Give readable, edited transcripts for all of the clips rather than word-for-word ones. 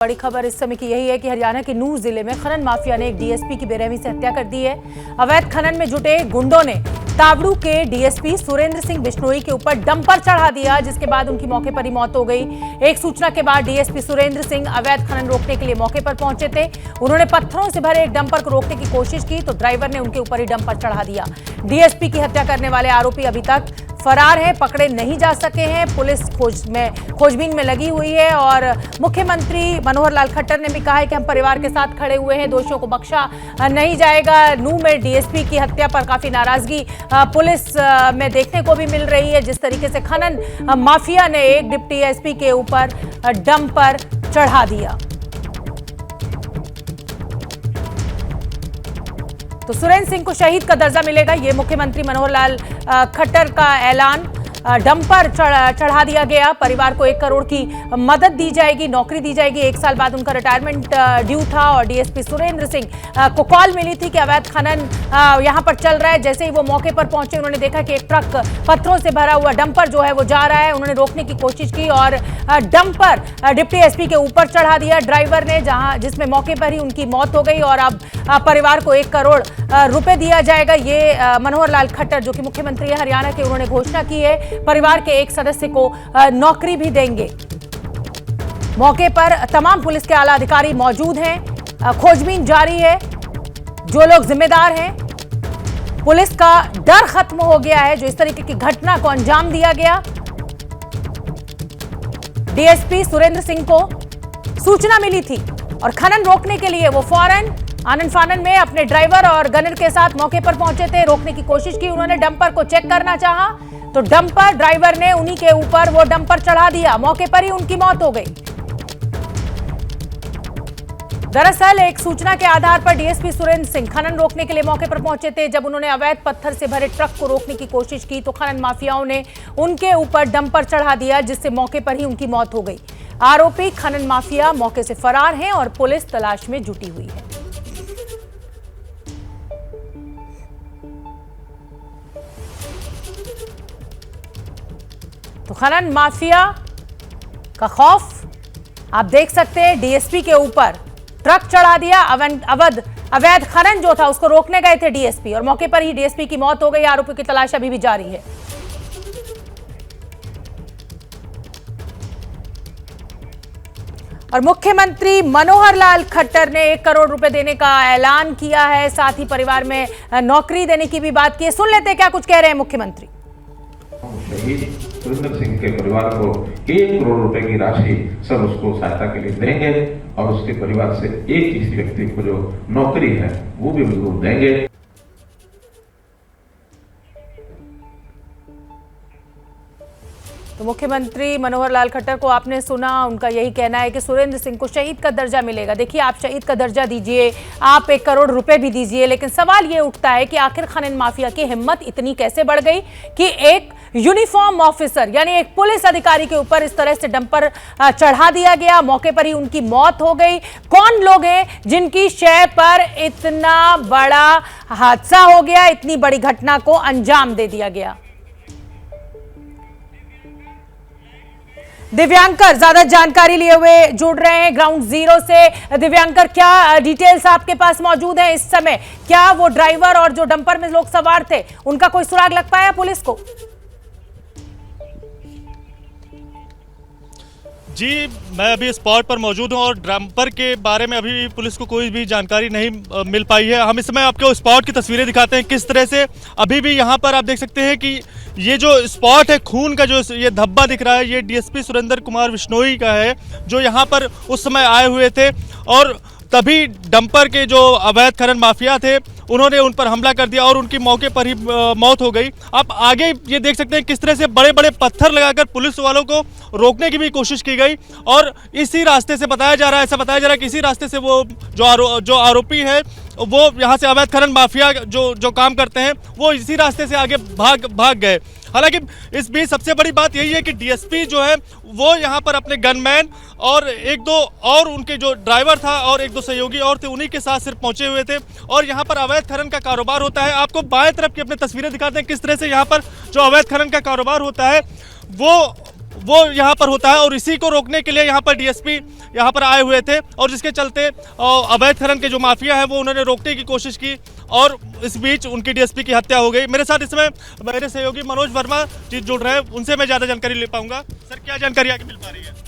बड़ी खबर इस समय की यही है कि हरियाणा के नूंह जिले में खनन माफिया ने एक डीएसपी की बेरहमी से हत्या कर दी है। अवैध खनन में जुटे गुंडों ने तावड़ू के डीएसपी सुरेंद्र सिंह बिश्नोई के ऊपर डंपर चढ़ा दिया, जिसके बाद उनकी मौके पर ही मौत हो गई। एक सूचना के बाद डीएसपी सुरेंद्र सिंह अवैध खनन रोकने के लिए मौके पर पहुंचे थे। उन्होंने पत्थरों से भरे एक डंपर को रोकने की कोशिश की तो ड्राइवर ने उनके ऊपर ही डंपर चढ़ा दिया। डीएसपी की हत्या करने वाले आरोपी अभी तक फरार है, पकड़े नहीं जा सके हैं। पुलिस खोजबीन में लगी हुई है और मुख्यमंत्री मनोहर लाल खट्टर ने भी कहा है कि हम परिवार के साथ खड़े हुए हैं, दोषियों को बख्शा नहीं जाएगा। नूंह में डीएसपी की हत्या पर काफी नाराजगी पुलिस में देखने को भी मिल रही है। जिस तरीके से खनन माफिया ने एक डिप्टी एसपी के ऊपर डंपर चढ़ा दिया, तो सुरेंद्र सिंह को शहीद का दर्जा मिलेगा, ये मुख्यमंत्री मनोहर लाल खट्टर का ऐलान। डंपर चढ़ा दिया गया। परिवार को 1 करोड़ की मदद दी जाएगी, नौकरी दी जाएगी। 1 साल बाद उनका रिटायरमेंट ड्यू था और डीएसपी सुरेंद्र सिंह को कॉल मिली थी कि अवैध खनन यहां पर चल रहा है। जैसे ही वो मौके पर पहुंचे, उन्होंने देखा कि एक ट्रक पत्थरों से भरा हुआ डंपर जो है वो जा रहा है। उन्होंने रोकने की कोशिश की और डंपर डिप्टी एसपी के ऊपर चढ़ा दिया ड्राइवर ने, जिसमें मौके पर ही उनकी मौत हो गई। और अब परिवार को 1 करोड़ रुपए दिया जाएगा। ये मनोहर लाल खट्टर जो कि मुख्यमंत्री है हरियाणा के, उन्होंने घोषणा की है। परिवार के एक सदस्य को नौकरी भी देंगे। मौके पर तमाम पुलिस के आला अधिकारी मौजूद हैं। खोजबीन जारी है। जो लोग जिम्मेदार हैं, पुलिस का डर खत्म हो गया है जो इस तरीके की घटना को अंजाम दिया गया। डीएसपी सुरेंद्र सिंह को सूचना मिली थी और खनन रोकने के लिए वो फौरन आनन फानन में अपने ड्राइवर और गनर के साथ मौके पर पहुंचे थे। रोकने की कोशिश की, उन्होंने डंपर को चेक करना चाहा तो डंपर ड्राइवर ने उन्हीं के ऊपर वो डंपर चढ़ा दिया। मौके पर ही उनकी मौत हो गई। दरअसल एक सूचना के आधार पर डीएसपी सुरेंद्र सिंह खनन रोकने के लिए मौके पर पहुंचे थे। जब उन्होंने अवैध पत्थर से भरे ट्रक को रोकने की कोशिश की तो खनन माफियाओं ने उनके ऊपर डंपर चढ़ा दिया, जिससे मौके पर ही उनकी मौत हो गई। आरोपी खनन माफिया मौके से फरार हैं और पुलिस तलाश में जुटी हुई है। तो खनन माफिया का खौफ आप देख सकते हैं। डीएसपी के ऊपर ट्रक चढ़ा दिया। अवैध खनन जो था उसको रोकने गए थे डीएसपी और मौके पर ही डीएसपी की मौत हो गई। आरोपी की तलाश अभी भी जारी है। और मुख्यमंत्री मनोहर लाल खट्टर ने 1 करोड़ रुपए देने का ऐलान किया है, साथ ही परिवार में नौकरी देने की भी बात की है। सुन लेते हैं क्या कुछ कह रहे हैं मुख्यमंत्री। शहीद सुरेंद्र सिंह के परिवार को 1 करोड़ रुपए की राशि सर उसको सहायता के लिए देंगे और उसके परिवार से एक किसी व्यक्ति को जो नौकरी है वो भी जरूर देंगे। तो मुख्यमंत्री मनोहर लाल खट्टर को आपने सुना, उनका यही कहना है कि सुरेंद्र सिंह को शहीद का दर्जा मिलेगा। देखिए, आप शहीद का दर्जा दीजिए, आप 1 करोड़ रुपए भी दीजिए, लेकिन सवाल ये उठता है कि आखिर खनन माफिया की हिम्मत इतनी कैसे बढ़ गई कि एक यूनिफॉर्म ऑफिसर यानी एक पुलिस अधिकारी के ऊपर इस तरह से डंपर चढ़ा दिया गया। मौके पर ही उनकी मौत हो गई। कौन लोग हैं जिनकी शय पर इतना बड़ा हादसा हो गया, इतनी बड़ी घटना को अंजाम दे दिया गया? दिव्यांकर ज्यादा जानकारी लिए हुए जुड़ रहे हैं ग्राउंड जीरो से। दिव्यांकर, क्या डिटेल्स आपके पास मौजूद है इस समय? क्या वो ड्राइवर और जो डंपर में लोग सवार थे उनका कोई सुराग लग पाया पुलिस को? जी, मैं अभी स्पॉट पर मौजूद हूं और डंपर के बारे में अभी पुलिस को कोई भी जानकारी नहीं मिल पाई है। हम इस समय आपको स्पॉट की तस्वीरें दिखाते हैं किस तरह से अभी भी यहां पर आप देख सकते हैं कि ये जो स्पॉट है, खून का जो ये धब्बा दिख रहा है, ये डीएसपी सुरेंद्र कुमार बिश्नोई का है जो यहाँ पर उस समय आए हुए थे और तभी डंपर के जो अवैध खनन माफिया थे उन्होंने उन पर हमला कर दिया और उनकी मौके पर ही मौत हो गई। आप आगे ये देख सकते हैं किस तरह से बड़े बड़े पत्थर लगाकर पुलिस वालों को रोकने की भी कोशिश की गई और इसी रास्ते से बताया जा रहा है, ऐसा बताया जा रहा है कि इसी रास्ते से वो जो आरोपी है वो यहाँ से अवैध खनन माफिया जो काम करते हैं वो इसी रास्ते से आगे भाग गए। हालांकि इस बीच सबसे बड़ी बात यही है कि डीएसपी जो है वो यहाँ पर अपने गनमैन और 1-2 और उनके जो ड्राइवर था और 1-2 सहयोगी और थे उन्हीं के साथ सिर्फ पहुंचे हुए थे और यहाँ पर अवैध खनन का कारोबार होता है। आपको बाएं तरफ की अपनी तस्वीरें दिखाते हैं किस तरह से यहाँ पर जो अवैध खनन का कारोबार होता है वो यहाँ पर होता है और इसी को रोकने के लिए यहाँ पर डीएसपी यहाँ पर आए हुए थे और जिसके चलते अवैध खनन के जो माफिया है वो उन्होंने रोकने की कोशिश की और इस बीच उनकी डीएसपी की हत्या हो गई। मेरे साथ इसमें मेरे सहयोगी मनोज वर्मा जी जुड़ रहे हैं, उनसे मैं ज़्यादा जानकारी ले पाऊंगा। सर, क्या जानकारी आगे मिल पा रही है?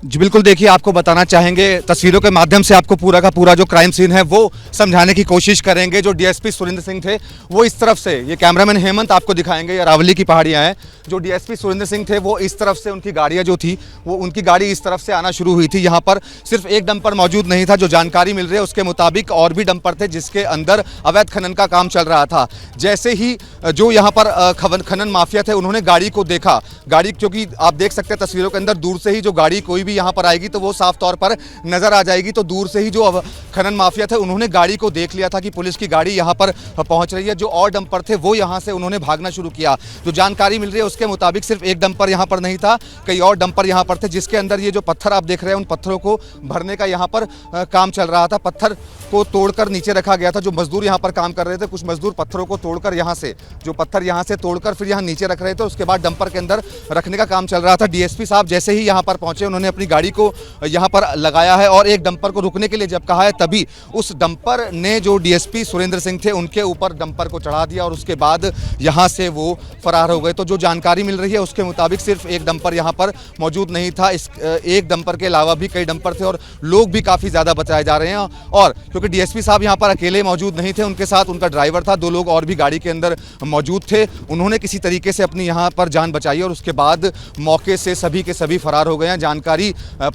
जी बिल्कुल, देखिए आपको बताना चाहेंगे, तस्वीरों के माध्यम से आपको पूरा का पूरा जो क्राइम सीन है वो समझाने की कोशिश करेंगे। जो डीएसपी सुरेंद्र सिंह थे वो इस तरफ से, ये कैमरामैन हेमंत आपको दिखाएंगे, ये अरावली की पहाड़ियाँ हैं। जो डीएसपी सुरेंद्र सिंह थे वो इस तरफ से, उनकी गाड़ियाँ जो थी वो उनकी गाड़ी इस तरफ से आना शुरू हुई थी। यहाँ पर सिर्फ एक डंपर मौजूद नहीं था, जो जानकारी मिल रही है उसके मुताबिक और भी डंपर थे जिसके अंदर अवैध खनन का काम चल रहा था। जैसे ही जो यहाँ पर खनन माफिया थे उन्होंने गाड़ी को देखा, गाड़ी, क्योंकि आप देख सकते हैं तस्वीरों के अंदर दूर से ही जो गाड़ी कोई भी यहाँ पर आएगी तो वो साफ तौर पर नजर आ जाएगी। तो दूर से ही जो खनन माफिया थे उन्होंने गाड़ी को देख लिया था कि पुलिस की गाड़ी यहाँ पर पहुंच रही है। जो और डंपर थे वो यहाँ से उन्होंने भागना शुरू किया। जो जानकारी मिल रही है उसके मुताबिक सिर्फ एक डंपर यहाँ पर नहीं था, कई और डंपर यहाँ पर थे जिसके अंदर ये जो पत्थर आप देख रहे हैं उन पत्थरों को भरने का यहाँ पर काम चल रहा था। पत्थर को तोड़कर नीचे रखा गया था। जो मजदूर यहाँ पर काम कर रहे थे, कुछ मजदूर पत्थरों को तोड़कर यहाँ से, जो पत्थर यहाँ से तोड़कर फिर यहाँ नीचे रख रहे थे, उसके बाद डंपर के अंदर रखने का काम चल रहा था। डीएसपी साहब जैसे ही यहाँ पर पहुंचे उन्होंने अपनी गाड़ी को यहाँ पर लगाया है और एक डंपर को रुकने के लिए जब कहा है तभी उस डंपर ने, जो डीएसपी सुरेंद्र सिंह थे उनके ऊपर डंपर को चढ़ा दिया और उसके बाद यहाँ से वो फरार हो गए। तो जो जानकारी मिल रही है उसके मुताबिक सिर्फ एक डंपर यहाँ पर मौजूद नहीं था, इस एक डंपर के अलावा भी कई डंपर थे और लोग भी काफ़ी ज़्यादा बचाए जा रहे हैं। और क्योंकि डीएसपी साहब यहाँ पर अकेले मौजूद नहीं थे, उनके साथ उनका ड्राइवर था, 2 लोग और भी गाड़ी के अंदर मौजूद थे। उन्होंने किसी तरीके से अपनी यहाँ पर जान बचाई और उसके बाद मौके से सभी के सभी फरार हो गए हैं। जानकारी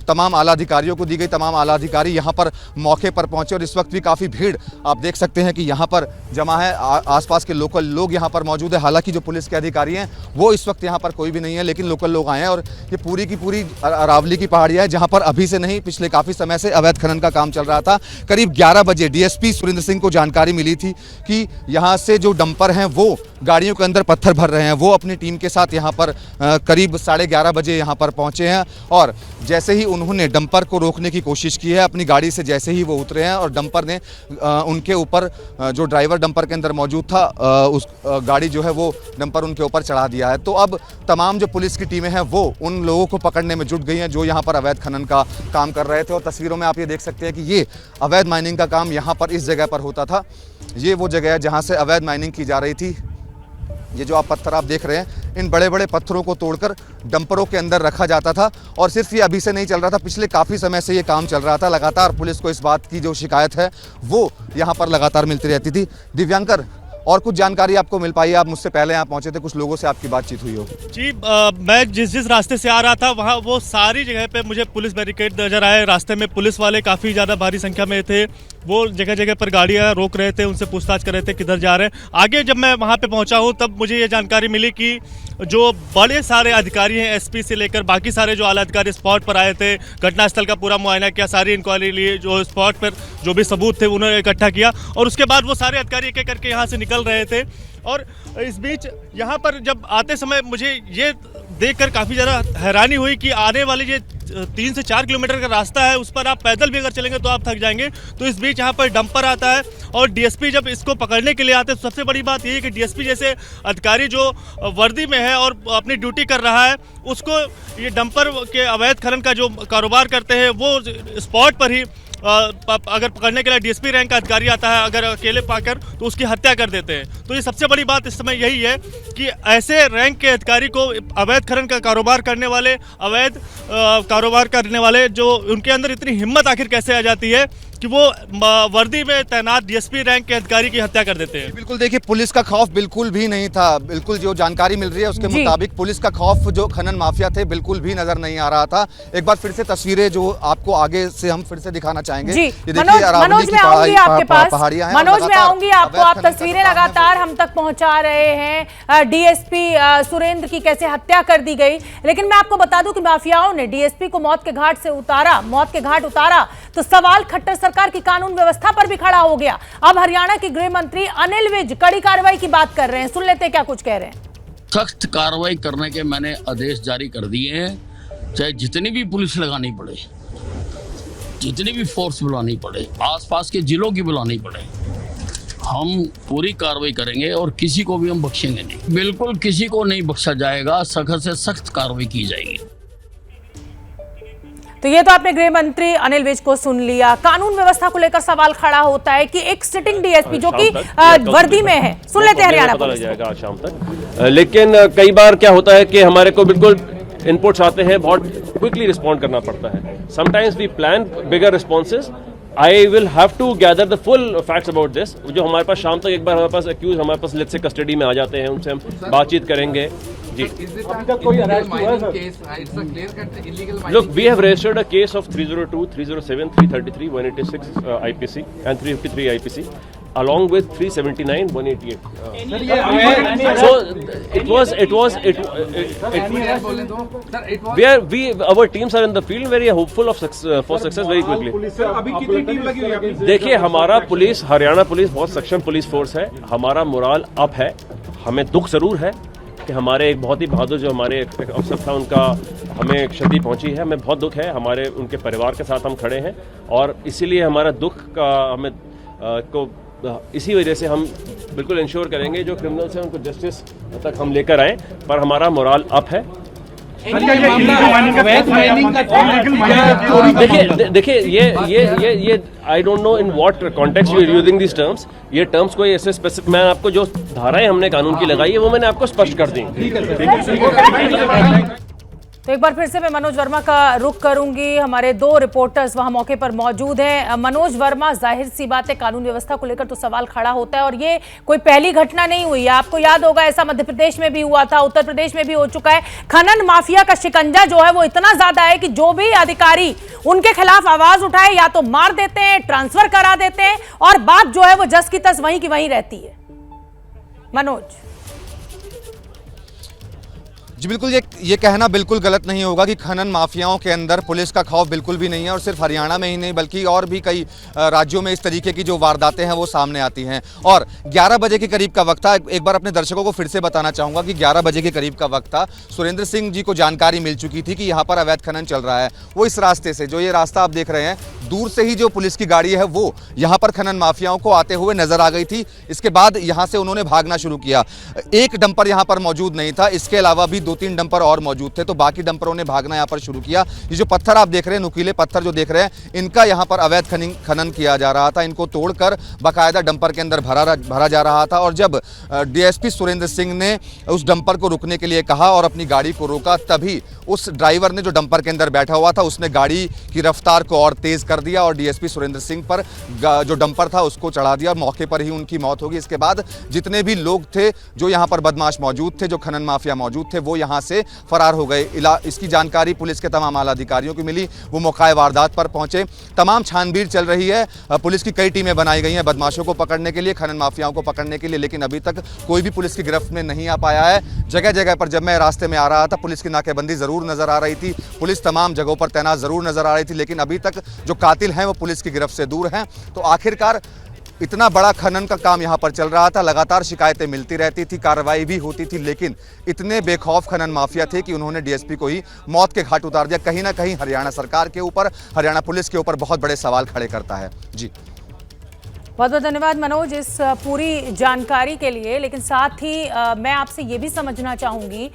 तमाम आला अधिकारियों को दी गई, तमाम आला अधिकारी यहाँ पर मौके पर पहुंचे और इस वक्त भी काफ़ी भीड़ आप देख सकते हैं कि यहाँ पर जमा है। आसपास के लोकल लोग यहाँ पर मौजूद है। हालांकि जो पुलिस के अधिकारी हैं वो इस वक्त यहाँ पर कोई भी नहीं है, लेकिन लोकल लोग आए हैं और ये पूरी की पूरी अरावली की पहाड़ियाँ है जहाँ पर अभी से नहीं, पिछले काफ़ी समय से अवैध खनन का काम चल रहा था। करीब 11 बजे डीएसपी सुरेंद्र सिंह को जानकारी मिली थी कि यहाँ से जो डंपर हैं वो गाड़ियों के अंदर पत्थर भर रहे हैं। वो अपनी टीम के साथ यहाँ पर करीब 11:30 बजे यहाँ पर पहुँचे हैं और जैसे ही उन्होंने डंपर को रोकने की कोशिश की है, अपनी गाड़ी से जैसे ही वो उतरे हैं और डंपर ने उनके ऊपर, जो ड्राइवर डंपर के अंदर मौजूद था, उस गाड़ी जो है वो डंपर उनके ऊपर चढ़ा दिया है। तो अब तमाम जो पुलिस की टीमें हैं वो उन लोगों को पकड़ने में जुट गई हैं जो यहाँ पर अवैध खनन का काम कर रहे थे। और तस्वीरों में आप ये देख सकते हैं कि ये अवैध माइनिंग का काम यहाँ पर इस जगह पर होता था। ये वो जगह है जहाँ से अवैध माइनिंग की जा रही थी। ये जो आप पत्थर आप देख रहे हैं, इन बड़े बड़े पत्थरों को तोड़कर डंपरों के अंदर रखा जाता था और सिर्फ ये अभी से नहीं चल रहा था, पिछले काफ़ी समय से ये काम चल रहा था। लगातार पुलिस को इस बात की जो शिकायत है वो यहाँ पर लगातार मिलती रहती थी। दिव्यांकर, और कुछ जानकारी आपको मिल पाई है? आप मुझसे पहले यहाँ पहुँचे थे, कुछ लोगों से आपकी बातचीत हुई हो? जी, मैं जिस रास्ते से आ रहा था वहाँ वो सारी जगह पे मुझे पुलिस बैरिकेड नजर आए। रास्ते में पुलिस वाले काफ़ी ज़्यादा भारी संख्या में थे, वो जगह जगह पर गाड़ियाँ रोक रहे थे, उनसे पूछताछ कर रहे थे किधर जा रहे हैं। आगे जब मैं वहाँ पे पहुँचा हूँ तब मुझे ये जानकारी मिली कि जो बड़े सारे अधिकारी हैं, एसपी से लेकर बाकी सारे जो आला अधिकारी स्पॉट पर आए थे, घटनास्थल का पूरा मुआयना किया, सारी इंक्वायरी ली, जो स्पॉट पर जो भी सबूत थे उन्होंने इकट्ठा किया और उसके बाद वो सारे अधिकारी एक एक करके यहाँ से निकल रहे थे। और इस बीच यहाँ पर जब आते समय मुझे ये देखकर काफ़ी ज़्यादा हैरानी हुई कि आने वाली ये 3 से 4 किलोमीटर का रास्ता है, उस पर आप पैदल भी अगर चलेंगे तो आप थक जाएंगे। तो इस बीच यहाँ पर डंपर आता है और डीएसपी जब इसको पकड़ने के लिए आते हैं, सबसे बड़ी बात यही है कि डीएसपी जैसे अधिकारी जो वर्दी में है और अपनी ड्यूटी कर रहा है, उसको ये डंपर के अवैध खनन का जो कारोबार करते हैं वो स्पॉट पर ही अगर पकड़ने के लिए डीएसपी रैंक का अधिकारी आता है, अगर अकेले पाकर, तो उसकी हत्या कर देते हैं। तो ये सबसे बड़ी बात इस समय यही है कि ऐसे रैंक के अधिकारी को अवैध खनन का कारोबार करने वाले, अवैध कारोबार करने वाले, जो उनके अंदर इतनी हिम्मत आखिर कैसे आ जाती है कि वो वर्दी में तैनात डीएसपी रैंक के अधिकारी की हत्या कर देते हैं। बिल्कुल, देखिए पुलिस का खौफ बिल्कुल भी नहीं था। बिल्कुल जो जानकारी मिल रही है उसके मुताबिक पुलिस का खौफ जो खनन माफिया थे बिल्कुल भी नजर नहीं आ रहा था। एक बार फिर से तस्वीरें जो आपको आगे से हम फिर से दिखाना चाहेंगे। जी, मनोज में आऊंगी आपके पास, मनोज में आऊंगी आपको। आप तस्वीरें लगातार हम तक पहुंचा रहे हैं डीएसपी सुरेंद्र की कैसे हत्या कर दी गई। लेकिन मैं आपको बता दूं कि माफियाओं ने डीएसपी को मौत के घाट उतारा तो सवाल खट्टर सरकार की कानून व्यवस्था पर भी खड़ा हो गया। अब हरियाणा के गृह मंत्री अनिल विज कड़ी कार्रवाई की बात कर रहे हैं, सुन लेते क्या कुछ कह रहे हैं। सख्त कार्रवाई करने के मैंने आदेश जारी कर दिए हैं, चाहे जितनी भी पुलिस लगानी पड़े, जितनी भी फोर्स बुलानी पड़े, आसपास के जिलों की बुलानी पड़े, हम पूरी कार्रवाई करेंगे और किसी को भी हम बख्शेंगे नहीं। बिल्कुल किसी को नहीं बख्शा जाएगा, सख्त से सख्त कार्रवाई की जाएगी। तो ये तो आपने गृह मंत्री अनिल विज को सुन लिया। कानून व्यवस्था को लेकर सवाल खड़ा होता है कि एक सिटिंग डीएसपी जो कि वर्दी में है, सुन लेते हैं हरियाणा पता लग पुलिस जाएगा आज शाम तक। लेकिन कई बार क्या होता है कि हमारे को बिल्कुल इनपुट्स आते हैं, बहुत क्विकली रिस्पॉन्ड करना पड़ता है। Sometimes we plan bigger responses. I will have to gather the full facts about this. जो हमारे पास शाम तक एक बार हमारे पास एक्यूज हमारे पास लेट्स से कस्टडी में आ जाते हैं, उनसे हम बातचीत करेंगे। जी, look, we have registered a case of 302, 307, 333, 186 IPC and 353 IPC, along with 379, 188. So our teams are in the field, very hopeful of for success very quickly. देखिए, हमारा पुलिस, हरियाणा पुलिस बहुत सक्षम पुलिस फोर्स है। हमारा मोराल अप है। हमें दुख जरूर है कि हमारे एक बहुत ही बहादुर जो हमारे एक अफसर था, उनका हमें क्षति पहुंची है। हमें बहुत दुख है। हमारे उनके परिवार के साथ हम खड़े हैं और इसीलिए हमारा दुख का हमें को इसी वजह से हम बिल्कुल इंश्योर करेंगे जो क्रिमिनल्स हैं उनको जस्टिस तक हम लेकर आए, पर हमारा मोराल अप है। देखिए ये I don't know in what context you are using this terms. ये टर्म्स कोई ऐसे स्पेसिफिक, मैं आपको जो धाराएं हमने कानून की लगाई है वो मैंने आपको स्पष्ट कर दी। तो एक बार फिर से मैं मनोज वर्मा का रुख करूंगी। हमारे दो रिपोर्टर्स वहां मौके पर मौजूद हैं। मनोज वर्मा, जाहिर सी बात है कानून व्यवस्था को लेकर तो सवाल खड़ा होता है और ये कोई पहली घटना नहीं हुई है। आपको याद होगा ऐसा मध्य प्रदेश में भी हुआ था, उत्तर प्रदेश में भी हो चुका है। खनन माफिया का शिकंजा जो है वो इतना ज्यादा है कि जो भी अधिकारी उनके खिलाफ आवाज उठाए या तो मार देते हैं, ट्रांसफर करा देते हैं और बात जो है वो जस की तस वहीं की वहीं रहती है। मनोज जी बिल्कुल, ये कहना बिल्कुल गलत नहीं होगा कि खनन माफियाओं के अंदर पुलिस का खौफ बिल्कुल भी नहीं है। और सिर्फ हरियाणा में ही नहीं बल्कि और भी कई राज्यों में इस तरीके की जो वारदातें हैं वो सामने आती हैं। और 11 बजे के करीब का वक्त था। एक बार अपने दर्शकों को फिर से बताना चाहूँगा कि 11 बजे के करीब का वक्त था। सुरेंद्र सिंह जी को जानकारी मिल चुकी थी कि यहाँ पर अवैध खनन चल रहा है। वो इस रास्ते से, जो ये रास्ता आप देख रहे हैं, दूर से ही जो पुलिस की गाड़ी है वो यहाँ पर खनन माफियाओं को आते हुए नजर आ गई थी। इसके बाद यहाँ से उन्होंने भागना शुरू किया। एक डंपर यहाँ पर मौजूद नहीं था, इसके अलावा भी 2-3 डंपर और मौजूद थे। तो बाकी डंपरों ने भागना यहाँ पर शुरू किया। ये जो पत्थर आप देख रहे हैं, नुकीले पत्थर जो देख रहे हैं, इनका यहाँ पर अवैध खनन किया जा रहा था। इनको तोड़कर बाकायदा डंपर के अंदर भरा जा रहा था। और जब डीएसपी सुरेंद्र सिंह ने उस डंपर को रुकने के लिए कहा और अपनी गाड़ी को रोका, तभी उस ड्राइवर ने जो डंपर के अंदर बैठा हुआ था उसने गाड़ी की रफ्तार को और तेज कर दिया और डीएसपी सुरेंद्र सिंह पर जो डंपर था उसको चढ़ा दिया और मौके पर ही उनकी मौत होगी। इसके बाद जितने भी लोग थे, जो यहाँ पर बदमाश मौजूद थे, जो खनन माफिया मौजूद थे, वो यहाँ से फरार हो गए। इसकी जानकारी पुलिस के तमाम आला अधिकारियों को मिली। वो मौके वारदात पर पहुंचे। तमाम छानबीन चल रही है। पुलिस की कई टीमें बनाई गई हैं बदमाशों को पकड़ने के लिए, खनन माफियाओं को पकड़ने के लिए, लेकिन अभी तक कोई भी पुलिस की गिरफ्त में नहीं आ पाया है। जगह जगह पर जब मैं रास्ते में आ रहा था, पुलिस की नाकेबंदी जरूर नजर आ रही थी, पुलिस तमाम जगहों पर तैनात जरूर नजर आ रही थी, लेकिन अभी तक जो कातिल हैं वो पुलिस की गिरफ्त से दूर हैं। तो आखिरकार इतना बड़ा खनन का काम यहाँ पर चल रहा था, लगातार शिकायतें मिलती रहती थी, कार्रवाई भी होती थी, लेकिन इतने बेखौफ खनन माफिया थे कि उन्होंने डीएसपी को ही मौत के घाट उतार दिया। कहीं ना कहीं हरियाणा सरकार के ऊपर, हरियाणा पुलिस के ऊपर बहुत बड़े सवाल खड़े करता है। जी बहुत बहुत धन्यवाद मनोज इस पूरी जानकारी के लिए। लेकिन साथ ही मैं आपसे ये भी समझना चाहूँगी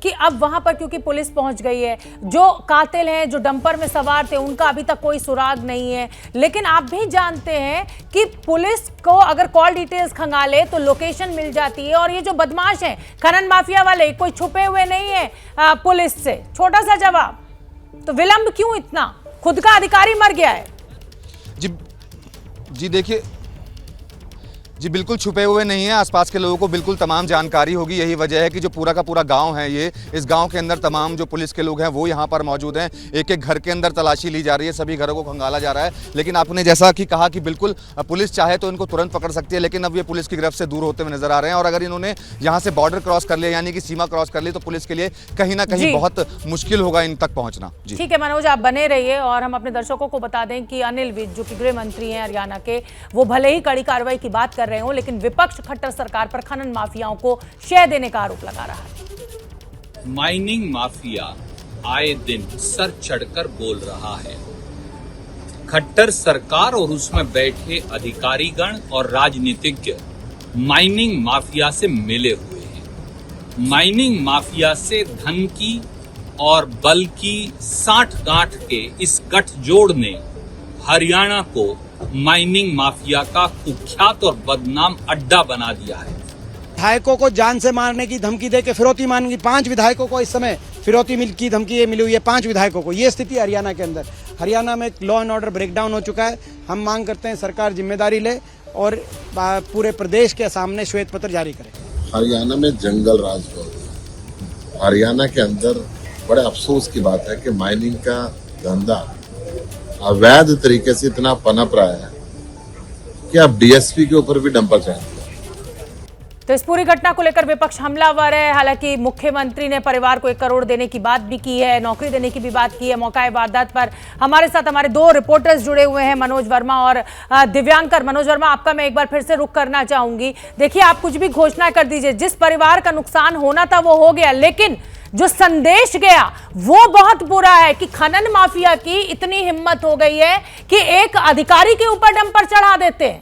कि अब वहाँ पर क्योंकि पुलिस पहुँच गई है, जो कातिल हैं, जो डंपर में सवार थे, उनका अभी तक कोई सुराग नहीं है। लेकिन आप भी जानते हैं कि पुलिस को अगर कॉल डिटेल्स खंगाले तो लोकेशन मिल जाती है। और ये जो बदमाश हैं, खनन माफिया वाले, कोई छुपे हुए नहीं है पुलिस से। छोटा सा जवाब, तो विलंब क्यों इतना? खुद का अधिकारी मर गया है। जी देखिए, जी बिल्कुल छुपे हुए नहीं है। आसपास के लोगों को बिल्कुल तमाम जानकारी होगी। यही वजह है कि जो पूरा का पूरा गांव है, ये इस गांव के अंदर तमाम जो पुलिस के लोग हैं वो यहां पर मौजूद हैं। एक एक घर के अंदर तलाशी ली जा रही है, सभी घरों को खंगाला जा रहा है। लेकिन आपने जैसा कि कहा कि बिल्कुल पुलिस चाहे तो इनको तुरंत पकड़ सकती है, लेकिन अब ये पुलिस की गिरफ्त से दूर होते हुए नजर आ रहे हैं। और अगर इन्होंने यहाँ से बॉर्डर क्रॉस कर लिया, यानी कि सीमा क्रॉस कर ली, तो पुलिस के लिए कहीं ना कहीं बहुत मुश्किल होगा इन तक पहुंचना। ठीक है मनोज, आप बने रहिए। और हम अपने दर्शकों को बता दें कि अनिल विज, जो कि गृह मंत्री हैं हरियाणा के, वो भले ही कड़ी कार्रवाई की बात कर रहे हो, लेकिन विपक्ष खट्टर सरकार पर खनन माफियाओं को शय देने का आरोप लगा रहा है। माइनिंग माफिया आए दिन सर चढ़कर बोल रहा है। खट्टर सरकार और उसमें बैठे अधिकारीगण और राजनीतिज्ञ माइनिंग माफिया से मिले हुए हैं। माइनिंग माफिया से धन की और बल की साठगांठ के इस गठजोड़ ने हरियाणा को माइनिंग माफिया का कुख्यात और बदनाम अड्डा बना दिया है। विधायकों को जान से मारने की धमकी दे के फिरौती मांगी। 5 विधायकों को इस समय फिरौती की धमकी मिली हुई है, 5 विधायकों को। ये स्थिति हरियाणा के अंदर। हरियाणा में लॉ एंड ऑर्डर ब्रेकडाउन हो चुका है। हम मांग करते हैं सरकार जिम्मेदारी ले और पूरे प्रदेश के सामने श्वेत पत्र जारी करे। हरियाणा में जंगल राज हो गया। हरियाणा के अंदर बड़े अफसोस की बात है कि माइनिंग का धंधा अवैध तरीके से इतना पनप रहा है कि अब डीएसपी के ऊपर भी डंपर चाहिए। तो इस पूरी घटना को लेकर विपक्ष हमलावर है। हालांकि मुख्यमंत्री ने परिवार को 1 करोड़ देने की बात भी की है, नौकरी देने की भी बात की है। मौका वारदात पर हमारे साथ हमारे 2 रिपोर्टर्स जुड़े हुए हैं, मनोज वर्मा और दिव्यांकर। मनोज वर्मा, आपका मैं एक बार फिर से रुख करना चाहूंगी। देखिए, आप कुछ भी घोषणा कर दीजिए, जिस परिवार का नुकसान होना था वो हो गया, लेकिन जो संदेश गया वो बहुत बुरा है कि खनन माफिया की इतनी हिम्मत हो गई है कि एक अधिकारी के ऊपर डंपर चढ़ा देते हैं।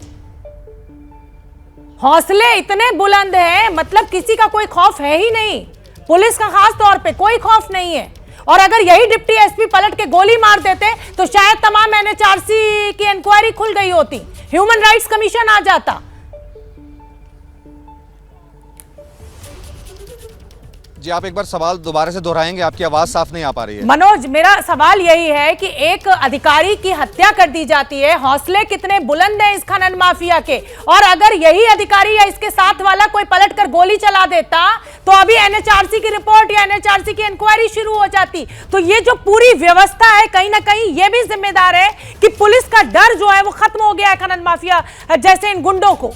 हौसले इतने बुलंद हैं, मतलब किसी का कोई खौफ है ही नहीं। पुलिस का खास तौर पे कोई खौफ नहीं है। और अगर यही डिप्टी एसपी पलट के गोली मार देते तो शायद तमाम एनएचआरसी की इंक्वायरी खुल गई होती, ह्यूमन राइट्स कमीशन आ जाता। जी, आप एक बार सवाल दोबारा से दोहराएंगे, आपकी आवाज साफ नहीं आ पा रही है। मनोज, मेरा सवाल यही है कि एक अधिकारी की हत्या कर दी जाती है, हौसले कितने बुलंद हैं इस खनन माफिया के, और अगर यही अधिकारी या इसके साथ वाला कोई पलटकर गोली चला देता तो अभी एनएचआरसी की रिपोर्ट या एनएचआरसी की इंक्वायरी शुरू हो जाती। तो ये जो पूरी व्यवस्था है, कहीं ना कहीं ये भी जिम्मेदार है कि पुलिस का डर जो है वो खत्म हो गया है खनन माफिया जैसे इन गुंडों को।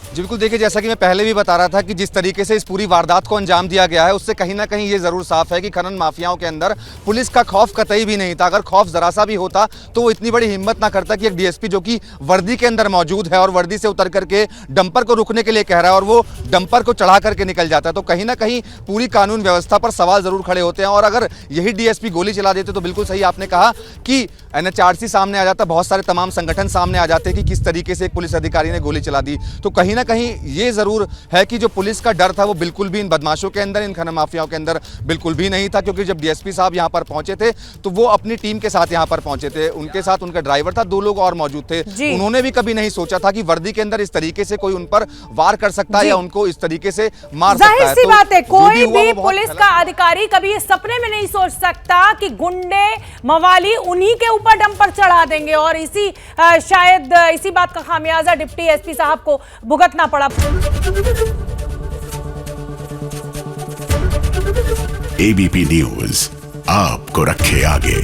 जी बिल्कुल, देखिए, जैसा कि मैं पहले भी बता रहा था कि जिस तरीके से इस पूरी वारदात को अंजाम दिया गया है, उससे कहीं ना कहीं ये जरूर साफ है कि खनन माफियाओं के अंदर पुलिस का खौफ कतई भी नहीं था। अगर खौफ जरा सा भी होता तो वो इतनी बड़ी हिम्मत ना करता कि एक डीएसपी जो कि वर्दी के अंदर मौजूद है और वर्दी से उतर करके डंपर को रुकने के लिए कह रहा है और वो डंपर को चढ़ा करके निकल जाता है, तो कहीं ना कहीं पूरी कानून व्यवस्था पर सवाल जरूर खड़े होते हैं। और अगर यही डीएसपी गोली चला देते तो बिल्कुल सही आपने कहा कि एनएचआरसी सामने आ जाता, बहुत सारे तमाम संगठन सामने आ जाते कि किस तरीके से एक पुलिस अधिकारी ने गोली चला दी। तो कहीं ना कहीं ये जरूर है कि जो पुलिस का डर था वो बिल्कुल भी इन बदमाशों के अंदर, इन खनन माफियाओं के अंदर बिल्कुल भी नहीं था। क्योंकि जब डीएसपी साहब यहां पर पहुंचे थे तो वो अपनी टीम के साथ यहां पर पहुंचे थे, उनके साथ उनका ड्राइवर था, 2 लोग और मौजूद थे। उन्होंने भी कभी नहीं सोचा था कि वर्दी के अंदर इस तरीके से कोई उन पर वार कर सकता है या उनको इस तरीके से मार सकता है। जाहिर सी बात है, कोई भी पुलिस का अधिकारी कभी इस सपने में नहीं सोच सकता कि गुंडे मवाली उन्हीं के ऊपर डंपर चढ़ा देंगे, और शायद इसी बात का खामियाजा डिप्टी एसपी साहब को भुगतना पड़ा। एबीपी न्यूज आपको रखे आगे।